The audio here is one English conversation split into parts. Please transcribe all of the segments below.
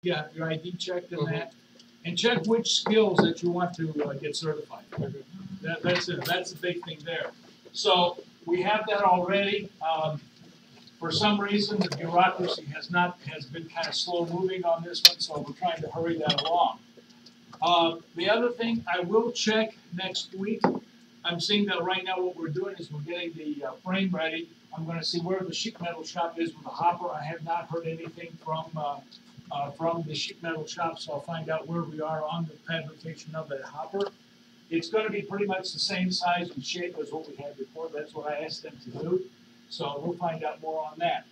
Yeah, your ID checked and that, and check which skills that you want to get certified. That's it. That's the big thing there. So we have that already. For some reason, the bureaucracy has been kind of slow moving on this one, so we're trying to hurry that along. The other thing, I will check next week. I'm seeing that right now what we're doing is we're getting the frame ready. I'm going to see where the sheet metal shop is with the hopper. I have not heard anything from the sheet metal shop, so I'll find out where we are on the fabrication of that hopper. It's going to be pretty much the same size and shape as what we had before. That's what I asked them to do. So we'll find out more on that.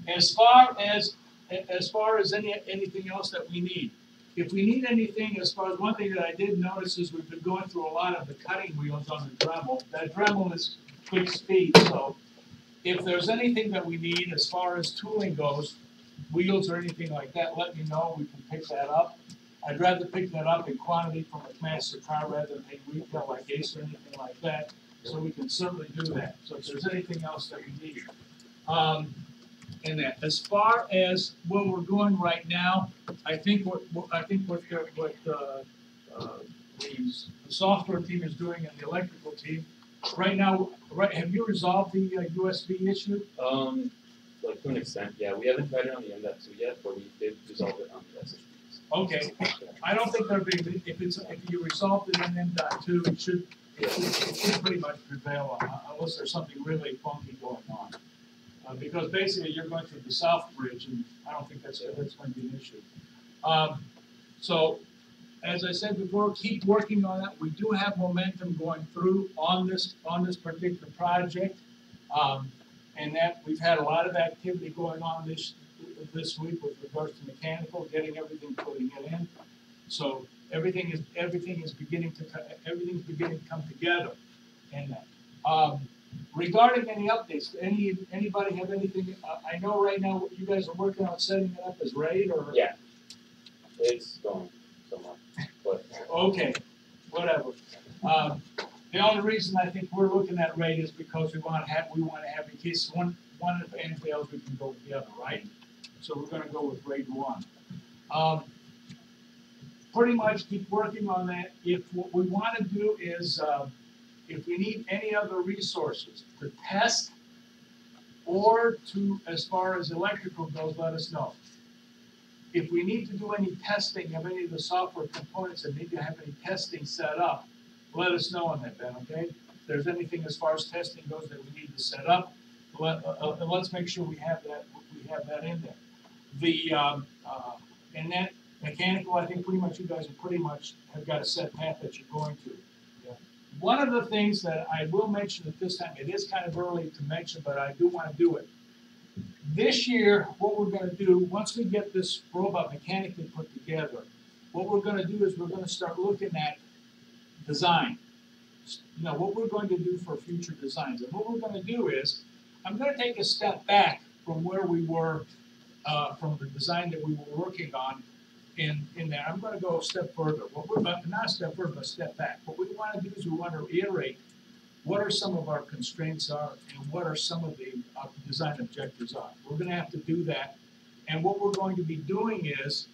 As far as anything else that we need, if we need anything, as far as one thing that I did notice is we've been going through a lot of the cutting wheels on the Dremel. That Dremel is quick speed, so if there's anything that we need as far as tooling goes, wheels or anything like that, let me know. We can pick that up. I'd rather pick that up in quantity from a master car rather than pay retail like Ace or anything like that. So we can certainly do that. So if there's anything else that we need. And that, as far as what we're doing right now, I think what the software team is doing and the electrical team right now. Right, have you resolved the USB issue? Like to an extent, yeah. We haven't tried it on the M.2 yet, but we did resolve it on the SSDs. Okay, I don't think there'll be if you resolved it in M.2, it should pretty much prevail unless there's something really funky going on. Because basically you're going through the South Bridge, and I don't think that's going to be an issue. So, as I said before, keep working on that. We do have momentum going through on this particular project, and that we've had a lot of activity going on this week with regards to mechanical, getting everything, putting it in. So everything is beginning to come together in that. Regarding any updates, anybody have anything? I know right now what you guys are working on setting it up as RAID or yeah, it's going somewhat, but okay, whatever. The only reason I think we're looking at RAID is because we want to have in case one of the end fails, we can go with the other, right? So we're going to go with RAID 1. Pretty much keep working on that. If what we want to do is if we need any other resources to test or to, as far as electrical goes, let us know. If we need to do any testing of any of the software components and need to have any testing set up, let us know on that, Ben, okay? If there's anything as far as testing goes that we need to set up, let's make sure we have that in there. And that mechanical, I think pretty much you guys have got a set path that you're going to. One of the things that I will mention at this time, it is kind of early to mention, but I do want to do it. This year, what we're going to do, once we get this robot mechanically put together, what we're going to do is we're going to start looking at design. You know, what we're going to do for future designs. And what we're going to do is, I'm going to take a step back from where we were, from the design that we were working on in there. I'm going to go a step further. What we're about, not a step further, but a step back. What we want to do is we want to reiterate what are some of our constraints are and what are some of the design objectives are. We're going to have to do that. And what we're going to be doing is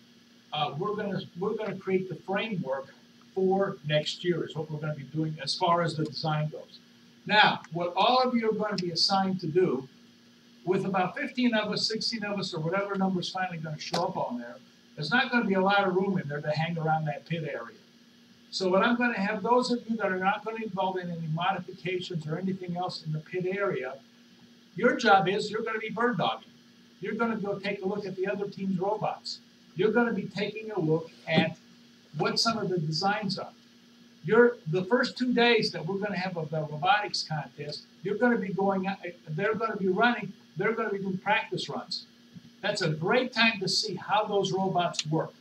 we're going to create the framework for next year is what we're going to be doing as far as the design goes. Now, what all of you are going to be assigned to do, with about 15 of us, 16 of us, or whatever number is finally going to show up on there, there's not going to be a lot of room in there to hang around that pit area. So what I'm going to have, those of you that are not going to involve in any modifications or anything else in the pit area, your job is you're going to be bird dogging. You're going to go take a look at the other team's robots. You're going to be taking a look at what some of the designs are. The first 2 days that we're going to have of the robotics contest, you're going to be going out, they're going to be running, they're going to be doing practice runs. That's a great time to see how those robots work.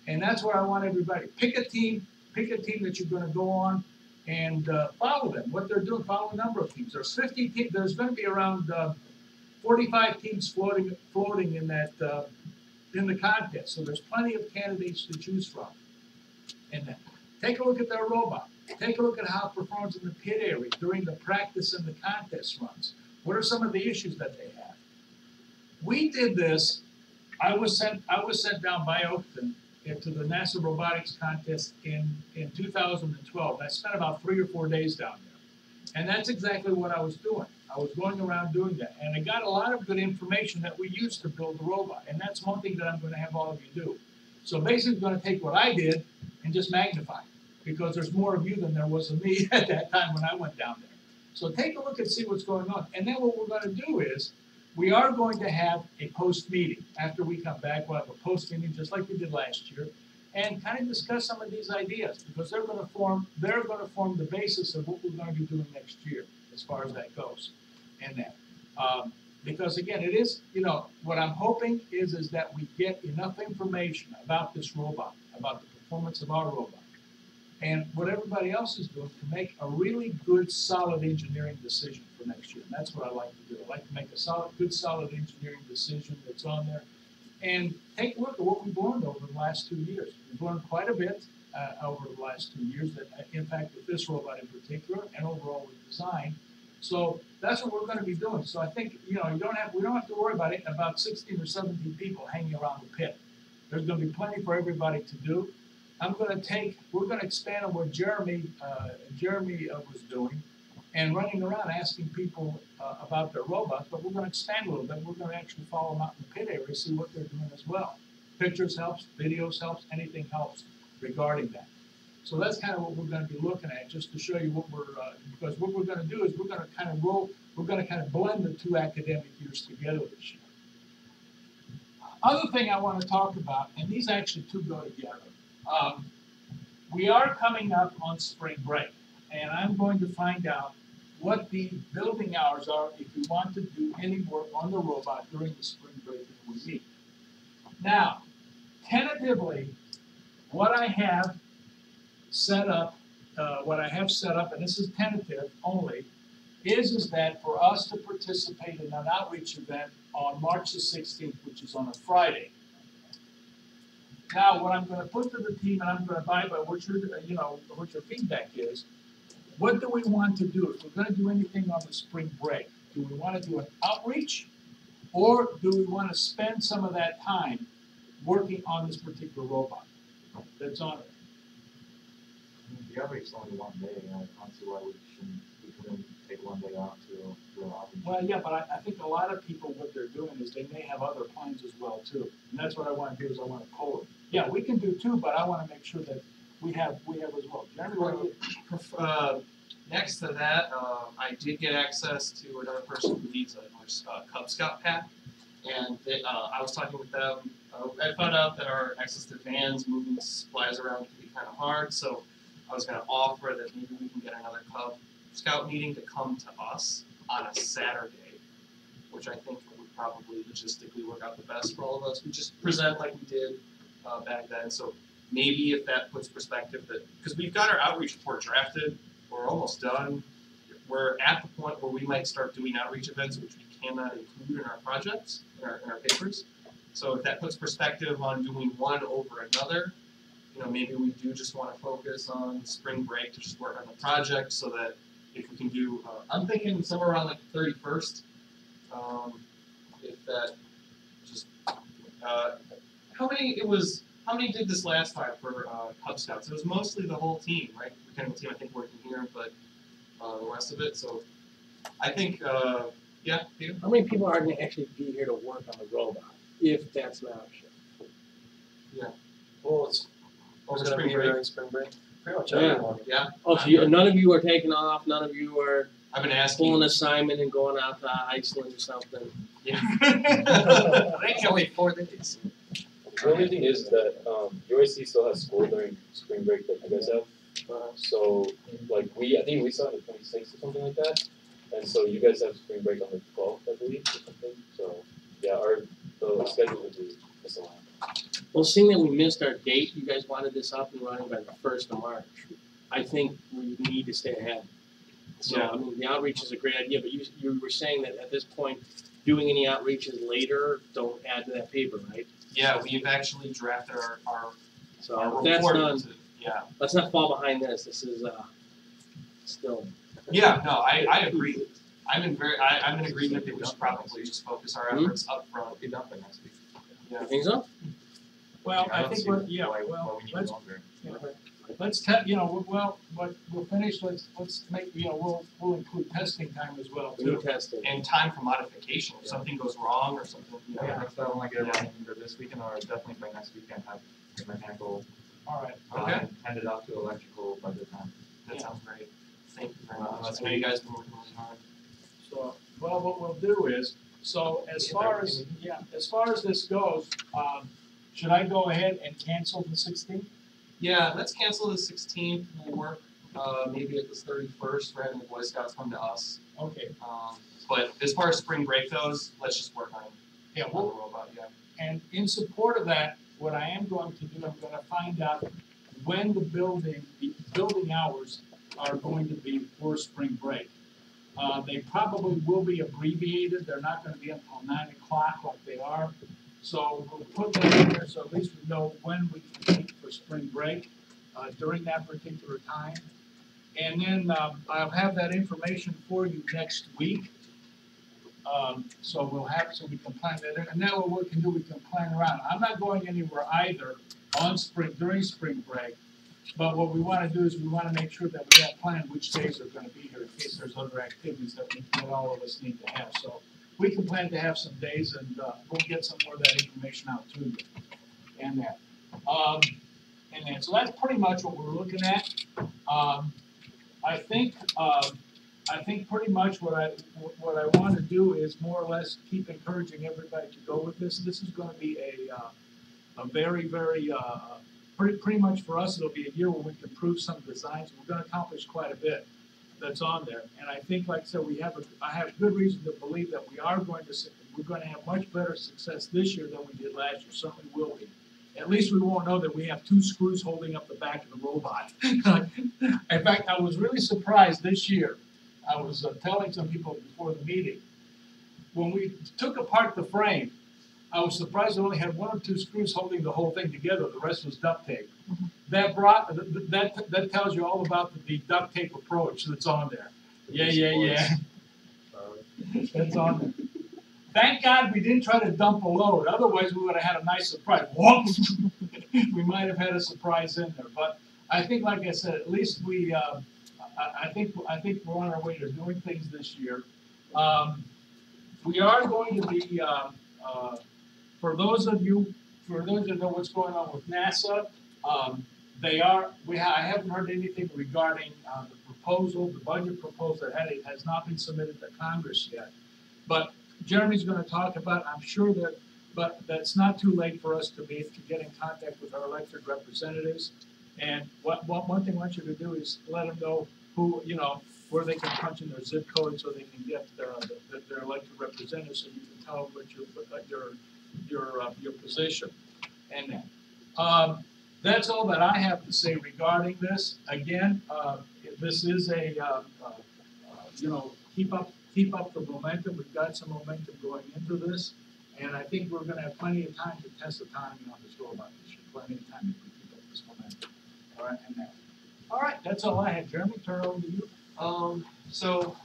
And that's what I want everybody. Pick a team that you're going to go on and follow them, what they're doing, follow a number of teams. There's 50 teams, there's going to be around 45 teams floating in that in the contest. So there's plenty of candidates to choose from. And then take a look at their robot. Take a look at how it performs in the pit area during the practice and the contest runs. What are some of the issues that they have? We did this, I was sent down by Oakton to the NASA robotics contest in 2012. I spent about 3 or 4 days down there. And that's exactly what I was doing. I was going around doing that. And I got a lot of good information that we used to build the robot. And that's one thing that I'm going to have all of you do. So basically, I'm going to take what I did and just magnify it, because there's more of you than there was of me at that time when I went down there. So take a look and see what's going on. And then what we're going to do is, we are going to have a post meeting. After we come back, we'll have a post meeting just like we did last year, and kind of discuss some of these ideas, because they're going to form the basis of what we're going to be doing next year as far as that goes. And that, because again, it is, what I'm hoping is that we get enough information about this robot, about the performance of our robot, and what everybody else is doing to make a really good, solid engineering decision for next year. And that's what I like to do. I like to make a good, solid engineering decision that's on there. And take a look at what we've learned over the last 2 years. We've learned quite a bit over the last 2 years, that in fact with this robot in particular, and overall with design. So that's what we're going to be doing. So I think, we don't have to worry about it, about 16 or 17 people hanging around the pit. There's going to be plenty for everybody to do. We're going to expand on what Jeremy was doing, and running around asking people about their robots, but we're going to expand a little bit. We're going to actually follow them out in the pit area, see what they're doing as well. Pictures helps, videos helps, anything helps regarding that. So that's kind of what we're going to be looking at, just to show you what because what we're going to do is we're going to kind of blend the 2 academic years together this year. Other thing I want to talk about, and these actually 2 go together. We are coming up on spring break, and I'm going to find out what the building hours are if we want to do any work on the robot during the spring break that we meet. Now, tentatively, what I have set up, and this is tentative only, is that for us to participate in an outreach event on March the 16th, which is on a Friday. Now, what I'm going to put to the team, and I'm going to abide by what your feedback is, what do we want to do? If we're going to do anything on the spring break, do we want to do an outreach, or do we want to spend some of that time working on this particular robot that's on it? The outreach is only 1 day, and I don't see why we couldn't take 1 day off to do an outreach. Well, yeah, but I think a lot of people, what they're doing is they may have other plans as well too, and that's what I want to do, is I want to poll it. Yeah, we can do 2, but I want to make sure that we have as well. Jeremy, what do you? Next to that, I did get access to another person who needs a Cub Scout pack, and I was talking with them. I found out that our access to vans, moving supplies around can be kind of hard, so I was going to offer that maybe we can get another Cub Scout meeting to come to us on a Saturday, which I think would probably logistically work out the best for all of us. We just present like we did back then, so maybe if that puts perspective, that because we've got our outreach report drafted, we're almost done. We're at the point where we might start doing outreach events, which we cannot include in our projects, in our papers. So if that puts perspective on doing one over another, maybe we do just want to focus on spring break to just work on the project, so that if we can do, I'm thinking somewhere around like the 31st, if that just, how many did this last time for Cub Scouts? It was mostly the whole team, right? The kind of team I think working here, but the rest of it. So I think, yeah, Peter? How many people are going to actually be here to work on the robot, if that's an option? Yeah. Well, it's Over going to spring be break. during spring break. Pretty much Yeah. everyone. Yeah. Oh, so none of you are taking off, none of you are I've been asking. pulling an assignment and going out to Iceland or something? Yeah. It's only 4 days. The only thing is that UIC still has school during spring break that you guys have. So like I think we saw the 26th or something like that. And so you guys have spring break on the 12th, I believe, or something. So yeah, the schedule would be misaligned. Well, seeing that we missed our date, you guys wanted this up and running by the 1st of March. I think we need to stay ahead. So, Yeah. I mean, the outreach is a great idea, but you were saying that at this point, doing any outreaches later don't add to that paper, right? Yeah, we've actually drafted our So report. if that's done, Yeah. let's not fall behind this. This is still. Yeah, no, I agree. I'm in agreement that we should probably just focus our efforts up front. Be done by next week. You think so? Well, I I don't think see we're, yeah, why well, we need let's, longer. let's test, you know, well, but we'll finish, let's make, you know, we'll include testing time as well We need too. testing. And time for modification, if something goes wrong or something, you know. Yeah, that's why I wanna get it running either this weekend or definitely by next weekend, have the mechanical All right, Okay. hand it off to electrical by the time. That sounds great. Thank you very Well, much. I know you guys have been working really hard. so, well, what we'll do is, so as far as, yeah, as far as this goes, should I go ahead and cancel the 16th? Yeah, let's cancel the 16th. We'll work maybe at the 31st for having the Boy Scouts come to us. Okay, But as far as spring break goes, let's just work on yeah, the well, robot. Yeah. and in support of that, what I am going to do, I'm gonna find out when the building hours are going to be for spring break. They probably will be abbreviated, they're not gonna be until 9 o'clock like they are. So we'll put that in there, so at least we know when we can meet for spring break, during that particular time. And then, I'll have that information for you next week. So we'll have, so we can plan that in, and then what we can do, we can plan around. I'm not going anywhere either during spring break. But what we wanna do is we wanna make sure that we have planned which days are gonna be here in case there's other activities that all of us need to have. So we can plan to have some days and, we'll get some more of that information out to you. And that. And then, so that's pretty much what we're looking at. I think pretty much what I want to do is more or less keep encouraging everybody to go with this. This is going to be a very, very, pretty much for us, it'll be a year where we can prove some designs. We're going to accomplish quite a bit that's on there. And I think, like I said, I have good reason to believe that we're going to have much better success this year than we did last year. Certainly will be. At least we won't know that we have two screws holding up the back of the robot. In fact, I was really surprised this year. I was telling some people before the meeting, when we took apart the frame, I was surprised it only had one or two screws holding the whole thing together. The rest was duct tape. That tells you all about the duct tape approach that's on there. Yeah. That's on there. Thank God we didn't try to dump a load. Otherwise, we would have had a nice surprise. Whoops! We might have had a surprise in there. But I think, like I said, at least I think we're on our way to doing things this year. We are going to be, for those of you that know what's going on with NASA, I haven't heard anything regarding the budget proposal that has not been submitted to Congress yet. But Jeremy's going to talk about, I'm sure but that's not too late for us to get in contact with our elected representatives. And one thing I want you to do is let them know where they can punch in their zip code so they can get their elected representatives, so you can tell them your position. And that's all that I have to say regarding this. Again, this is keep up the momentum. We've got some momentum going into this, and I think we're going to have plenty of time to test autonomy on this robot this year. Plenty of time if we keep up this momentum. All right, that's all I had. Jeremy, turn it over to you. So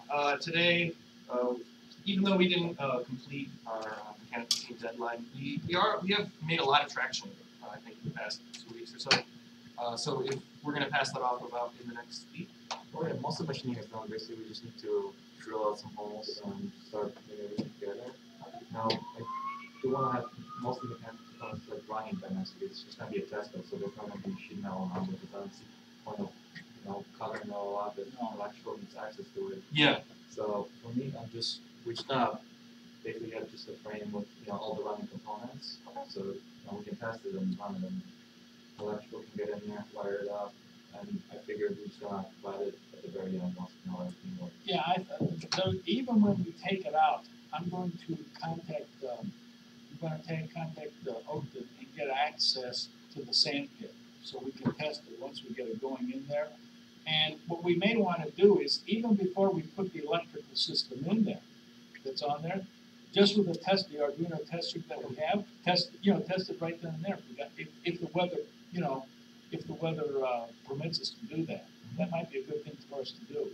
today, even though we didn't complete our mechanical team deadline, we have made a lot of traction. I think in the past 2 weeks or so. So if we're going to pass that off about in the next week. Oh yeah, most of the machining is done. Basically, we just need to drill out some holes and start putting everything together. Now, I do want to have most of the components like running by next week. It's just going to be a test build, so there's not going to be sheet metal around it. I don't see the point of covering it all up if electrical needs access to it. Yeah. So for me, we're just gonna basically have just a frame with all the running components. So we can test it and run it, and electrical can get in there, wire it up, and I figured we're just gonna provide it at the very end once we know everything works. Yeah, so even when we take it out, I'm going to contact Oakton and get access to the sand pit so we can test it once we get it going in there. And what we may want to do is, even before we put the electrical system in there that's on there, just with the Arduino test strip that we have, test it right then and there. If the weather permits us to do that, that might be a good thing for us to do.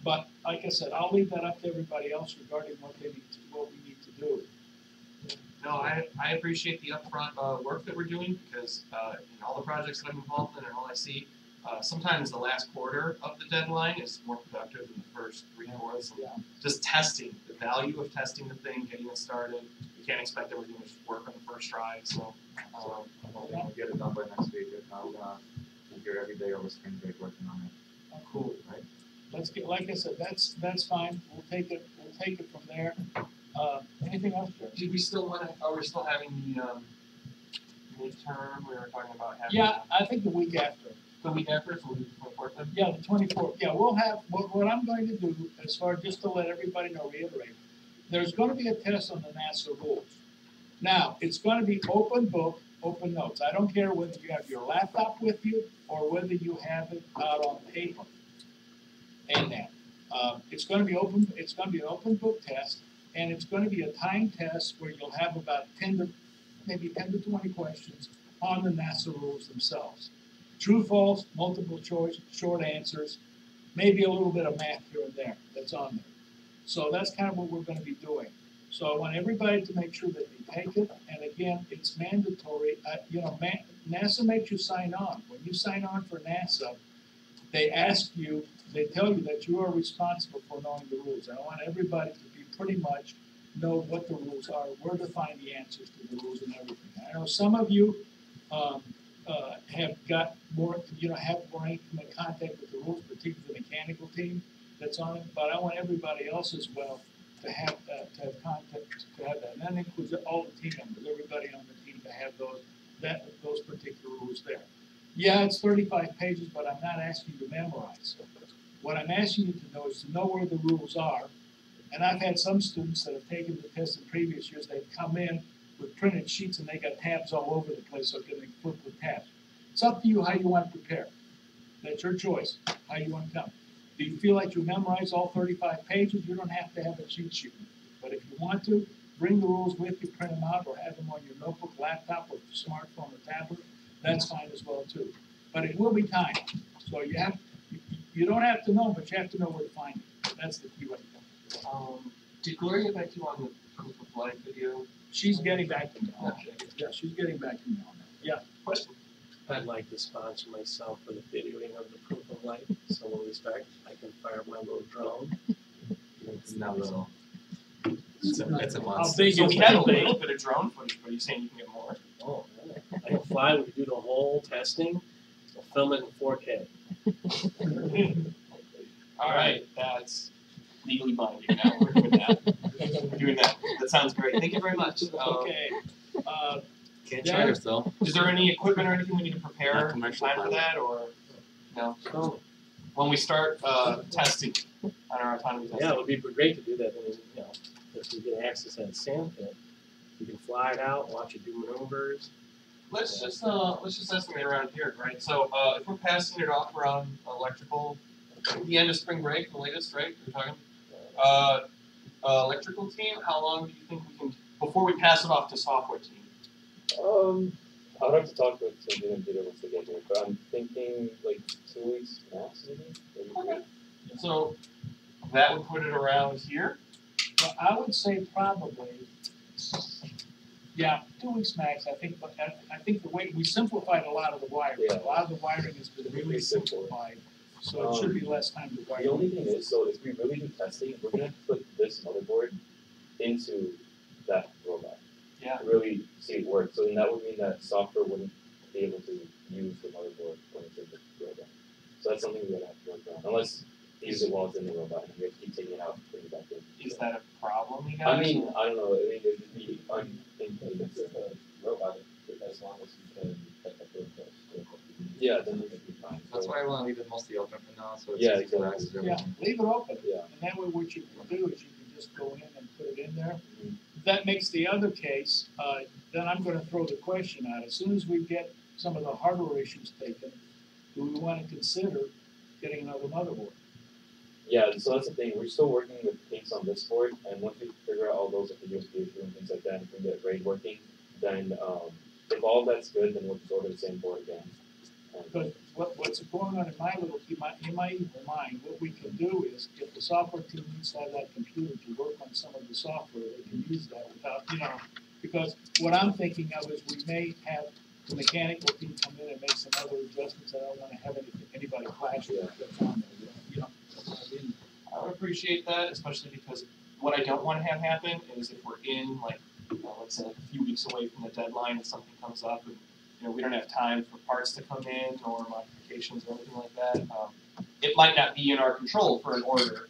But like I said, I'll leave that up to everybody else regarding what we need to do. No, I appreciate the upfront work that we're doing because in all the projects that I'm involved in and all I see, sometimes the last quarter of the deadline is more productive than the first 3/4. Yeah. Just testing, the value of testing the thing, getting it started. You can't expect everything to just work on the first try. So, I'm hoping we get it done by next week. If not, we're gonna be here every day over spring break working on it. Cool. Right? Let's get, like I said, that's fine. We'll take it from there. Anything else, Joe? did we still want to? Are we still having the midterm? We were talking about having Yeah, I think the week after. the week after, so we'll do the 24th then. Yeah, the 24th. Yeah, we'll have, what I'm going to do, as far, just to let everybody know, reiterate, there's gonna be a test on the NASA rules. Now, it's gonna be open book, open notes. I don't care whether you have your laptop with you or whether you have it out on paper. And that. It's gonna be an open book test, and it's gonna be a timed test where you'll have about 10 to 20 questions on the NASA rules themselves. True, false, multiple choice, short answers, maybe a little bit of math here and there that's on there. So that's kind of what we're gonna be doing. So I want everybody to make sure that they take it, and again, it's mandatory. NASA makes you sign on. When you sign on for NASA, they tell you that you are responsible for knowing the rules. I want everybody to be pretty much know what the rules are, where to find the answers to the rules and everything. I know some of you have got more, have more intimate contact with the rules, particularly the mechanical team that's on it, but I want everybody else as well to have contact, to have that. And that includes all the team members, everybody on the team to have those particular rules there. Yeah, it's 35 pages, but I'm not asking you to memorize. What I'm asking you to know is to know where the rules are. And I've had some students that have taken the test in previous years, they've come in with printed sheets and they got tabs all over the place, so they can flip with tabs. It's up to you how you want to prepare. That's your choice, how you want to come. Do you feel like you memorize all 35 pages? You don't have to have a cheat sheet. But if you want to, bring the rules with you, print them out, or have them on your notebook, laptop, or smartphone or tablet. That's fine as well too. But it will be timed. So you don't have to know, but you have to know where to find it. That's the key right there. Did Gloria get back to you on the proof of life video? She's getting back to me on that. Yeah, she's getting back to me on that. Yeah. Question. I'd like to sponsor myself for the videoing of the proof of life, so when we start, I can fire my little drone. It's not little. It's a How monster. big So is we had a that little thing? bit of drone footage, but are you saying you can get more? Oh, I can fly, we can do the whole testing, we'll film it in 4K. All right, that's legally binding. Now we're doing that. We're doing that. That sounds great. Thank you very much. Okay. Can't Yeah. try yourself. Is there any equipment or anything we need to prepare Not in commercial time for pilot. that, or no? So, When we start testing on our autonomy testing. yeah, it would be great to do that, I mean, if we get access to that sand pit, you can fly it out, watch it do maneuvers. Let's just estimate around here, right? So if we're passing it off around electrical, the end of spring break, the latest, right? We're talking electrical team. How long do you think we can before we pass it off to software team? I would have to talk with Cindy and Peter once they get here, but I'm thinking like 2 weeks max, maybe. Okay. So that would put it around here. Well, I would say probably, 2 weeks max, I think, but I think the way, we simplified a lot of the wiring. Yeah. A lot of the wiring has been really Pretty simple. simplified, so it should be less time to wire. The only thing is, so if we really do testing, we're gonna have to put this motherboard into that robot. Yeah. To really see it work. So then that would mean that software wouldn't be able to use the motherboard when it's in the robot. So that's something we would have to work on, unless they use it while it's in the robot and we have to keep taking it out and putting it back in. Is that a problem, you guys? I mean, I don't know. I mean, it would be unthinkable. It's a robot, as long as you can pick up the Yeah, then it would be fine. That's So, why I want to leave it mostly open for now, so it's Yeah, easy to access exactly. Yeah, everything. leave it open, Yeah. and that way what you can do is you can just go in and put it in there. Mhm. If that makes the other case, then I'm gonna throw the question out, as soon as we get some of the hardware issues taken, do we wanna consider getting another motherboard? Yeah, so that's the thing. We're still working with kinks on this board, and once we figure out all those like the USB issue and things like that, and we can get RAID working, then if all that's good, then we'll just order the same board again. Because what's going on in my little, in my evil mind, what we can do is, if the software team needs to have that computer to work on some of the software, they can use that without, Because what I'm thinking of is we may have the mechanical team come in and make some other adjustments, and I don't wanna have anybody clash with what's on there, you know, I mean, I would appreciate that, especially because what I don't want to have happen is if we're in like, let's say like a few weeks away from the deadline and something comes up and, we don't have time for parts to come in or modifications or anything like that. It might not be in our control for an order,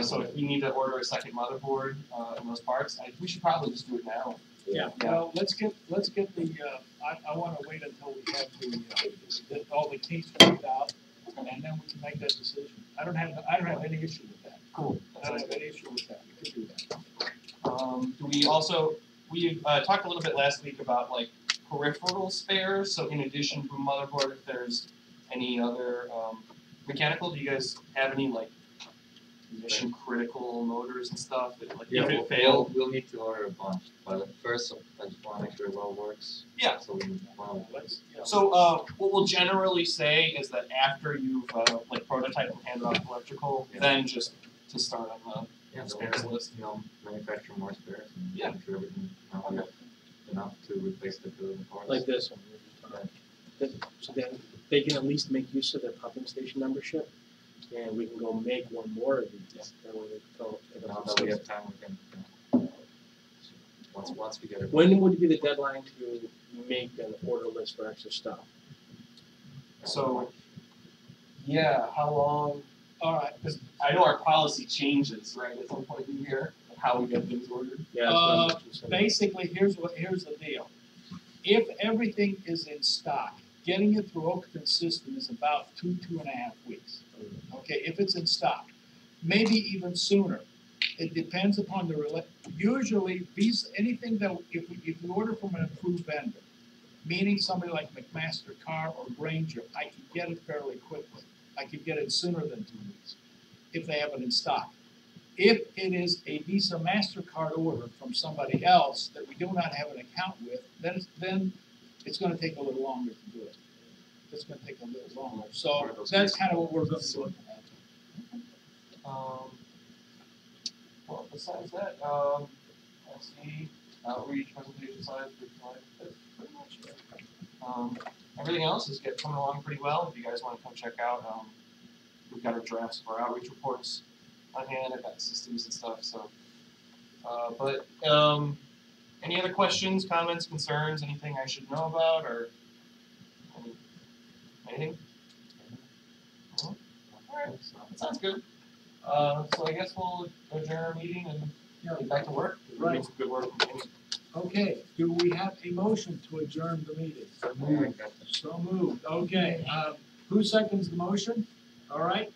so if we need to order a second motherboard and those parts, we should probably just do it now. Yeah. well, let's get the, I wanna wait until we have all the kinks worked out, and then we can make that decision. I don't have any issue with that. Cool. I don't have any issue with that, we can do that. We talked a little bit last week about like peripheral spares, so in addition to a motherboard, if there's any other mechanical, do you guys have any like mission critical motors and stuff that like if it failed? We'll need to order a bunch, but at first I just wanna make sure it all works. Yeah. So we wanna. So what we'll generally say is that after you've like prototype and handed off electrical, then just to start on Yeah, the so spares we'll, list. manufacture more spares and Yeah. make sure everything, we have enough to replace the billion parts. Like this one. So then they can at least make use of their pumping station membership, and we can go make one more of these. That way they go. Now that we have time, we can, once we get it. When would be the deadline to make an order list for extra stuff? So, yeah, how long? All right, Because I know our policy changes, right, at some point in the year, of how we get things ordered. Yeah. that's what I was just saying. basically, here's the deal. If everything is in stock, getting it through Oakton's system is about 2.5 weeks. Okay, if it's in stock, maybe even sooner. It depends upon usually anything that, if we order from an approved vendor, meaning somebody like McMaster Car or Granger, I can get it fairly quickly. I can get it sooner than 2 weeks, if they have it in stock. If it is a Visa MasterCard order from somebody else that we do not have an account with, then it's gonna take a little longer to do it. It's gonna take a little longer, so that's kind of what we're gonna be looking at. Well, besides that, let's see, outreach, presentation slides, that's pretty much it. Everything else is coming along pretty well. If you guys want to come check out, we've got our drafts of our outreach reports on hand. I've got systems and stuff. So, any other questions, comments, concerns, anything I should know about, or anything? All right, that sounds good. So I guess we'll adjourn our meeting and get back to work. We're doing some good work. Okay, do we have a motion to adjourn the meeting? So moved, okay, who seconds the motion? All right,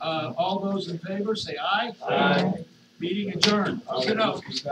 all those in favor, say aye. Aye. Meeting adjourned, okay,